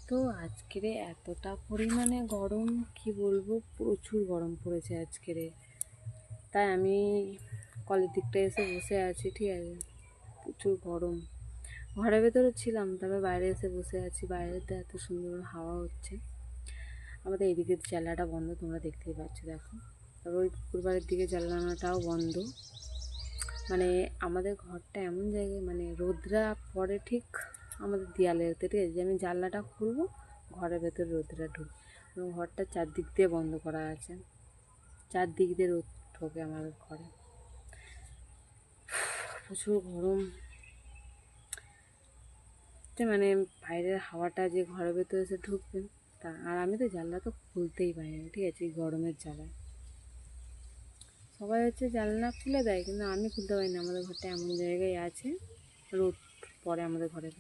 তো আজকের এতটা পরিমাণে গরম কি বলবো, প্রচুর গরম পড়েছে আজকের। তাই আমি কলের দিকটা এসে বসে আছি, ঠিক আছে। প্রচুর গরম, ঘরের ভেতরে ছিলাম, তবে বাইরে এসে বসে আছি। বাইরেতে এত সুন্দর হাওয়া হচ্ছে। আমাদের এইদিকে জানলাটা বন্ধ, তোমরা দেখতেই পাচ্ছ, দেখো। তারপর ওই পুকুরবাড়ির দিকে জানলাটাও বন্ধ। মানে আমাদের ঘরটা এমন জায়গায়, মানে রোদরা পড়ে ঠিক আমাদের দেয়ালেতে, ঠিক আছে। যে আমি জানলাটা খুলবো, ঘরের ভেতরে রোদরা ঢুকবে, এবং ঘরটা চারদিক দিয়ে বন্ধ করা আছে, চারদিক দিয়ে রোদ ঢোকে আমাদের ঘরে। প্রচুর গরম, মানে বাইরের হাওয়াটা যে ঘরের ভেতরে এসে ঢুকবে তা। আর আমি তো জানলা তো খুলতেই পারি না, ঠিক আছে, এই গরমের জ্বালায়। সবাই হচ্ছে জানলা খুলে দেয়, কিন্তু আমি খুলতে পারি না। আমাদের ঘরটা এমন জায়গায় আছে, রোদ পড়ে আমাদের ঘরের